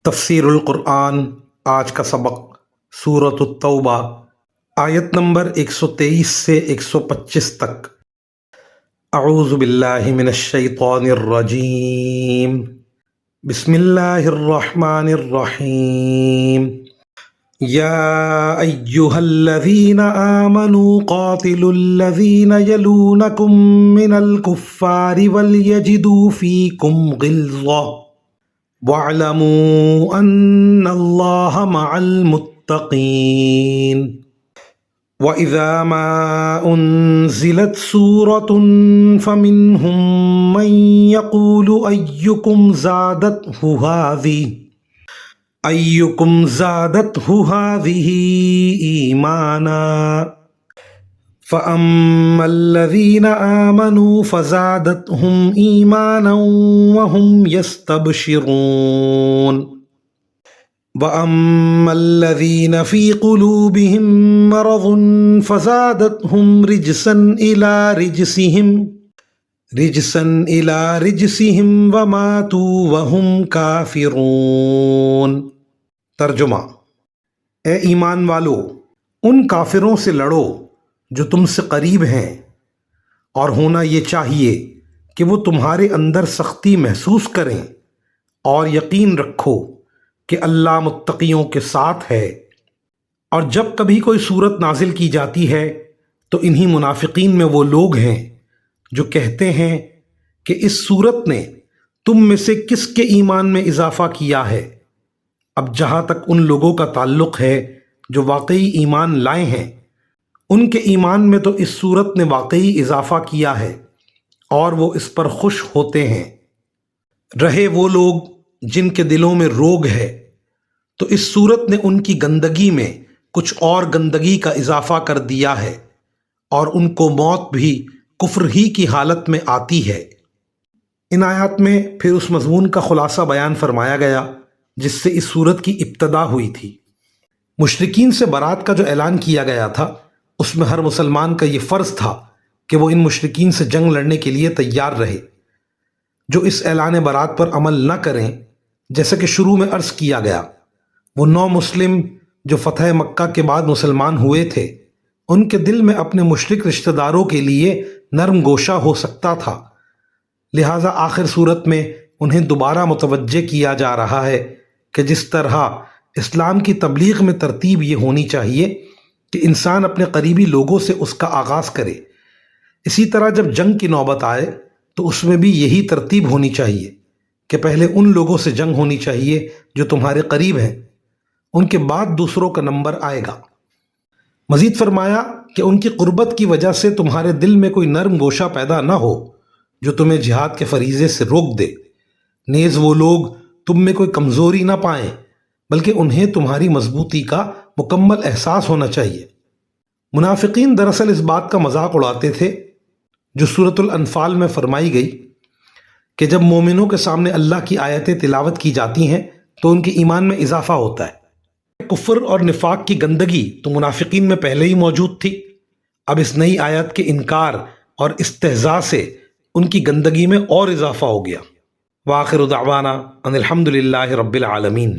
تفسیر القرآن آج کا سبق سورۃ التوبہ آیت نمبر 123 سے 125 تک۔ اعوذ باللہ من الشیطان الرجیم، بسم اللہ الرحمن الرحیم۔ یا ایہا الذین آمنوا قاتلوا الذین یلونکم من الکفار ولیجدوا فیکم غلظہ وَاعْلَمُوا أَنَّ اللَّهَ مَعَ الْمُتَّقِينَ۔ وَإِذَا مَا أُنْزِلَتْ سُورَةٌ فَمِنْهُمْ مَنْ يَقُولُ أَيُّكُمْ زَادَتْهُ هَٰذِهِ إِيمَانًا فَأَمَّا الَّذِينَ آمَنُوا فَزَادَتْهُمْ إِيمَانًا وَهُمْ يَسْتَبْشِرُونَ وَأَمَّا الَّذِينَ فِي قُلُوبِهِم مَّرَضٌ فَزَادَتْهُمْ رِجْسًا إِلَىٰ رِجْسِهِمْ وَمَاتُوا وَهُمْ كَافِرُونَ۔ ترجمہ: اے ایمان والو، ان کافروں سے لڑو جو تم سے قریب ہیں، اور ہونا یہ چاہیے کہ وہ تمہارے اندر سختی محسوس کریں، اور یقین رکھو کہ اللہ متقیوں کے ساتھ ہے۔ اور جب کبھی کوئی صورت نازل کی جاتی ہے تو انہی منافقین میں وہ لوگ ہیں جو کہتے ہیں کہ اس صورت نے تم میں سے کس کے ایمان میں اضافہ کیا ہے۔ اب جہاں تک ان لوگوں کا تعلق ہے جو واقعی ایمان لائے ہیں، ان کے ایمان میں تو اس صورت نے واقعی اضافہ کیا ہے اور وہ اس پر خوش ہوتے ہیں۔ رہے وہ لوگ جن کے دلوں میں روگ ہے تو اس صورت نے ان کی گندگی میں کچھ اور گندگی کا اضافہ کر دیا ہے، اور ان کو موت بھی کفر ہی کی حالت میں آتی ہے۔ ان آیات میں پھر اس مضمون کا خلاصہ بیان فرمایا گیا جس سے اس صورت کی ابتدا ہوئی تھی۔ مشرکین سے برات کا جو اعلان کیا گیا تھا، اس میں ہر مسلمان کا یہ فرض تھا کہ وہ ان مشرکین سے جنگ لڑنے کے لیے تیار رہے۔ جو اس اعلان برات پر عمل نہ کریں، جیسا کہ شروع میں عرض کیا گیا، وہ 9 مسلم جو فتح مکہ کے بعد مسلمان ہوئے تھے، ان کے دل میں اپنے مشرک رشتہ داروں کے لیے نرم گوشہ ہو سکتا تھا، لہٰذا آخر صورت میں انہیں دوبارہ متوجہ کیا جا رہا ہے کہ جس طرح اسلام کی تبلیغ میں ترتیب یہ ہونی چاہیے کہ انسان اپنے قریبی لوگوں سے اس کا آغاز کرے، اسی طرح جب جنگ کی نوبت آئے تو اس میں بھی یہی ترتیب ہونی چاہیے کہ پہلے ان لوگوں سے جنگ ہونی چاہیے جو تمہارے قریب ہیں، ان کے بعد دوسروں کا نمبر آئے گا۔ مزید فرمایا کہ ان کی قربت کی وجہ سے تمہارے دل میں کوئی نرم گوشہ پیدا نہ ہو جو تمہیں جہاد کے فریضے سے روک دے، نیز وہ لوگ تم میں کوئی کمزوری نہ پائیں، بلکہ انہیں تمہاری مضبوطی کا مکمل احساس ہونا چاہیے۔ منافقین دراصل اس بات کا مذاق اڑاتے تھے جو سورۃ الانفال میں فرمائی گئی کہ جب مومنوں کے سامنے اللہ کی آیتیں تلاوت کی جاتی ہیں تو ان کے ایمان میں اضافہ ہوتا ہے۔ کفر اور نفاق کی گندگی تو منافقین میں پہلے ہی موجود تھی، اب اس نئی آیت کے انکار اور استہزاء سے ان کی گندگی میں اور اضافہ ہو گیا۔ وآخر دعوانا ان الحمد للہ رب العالمین۔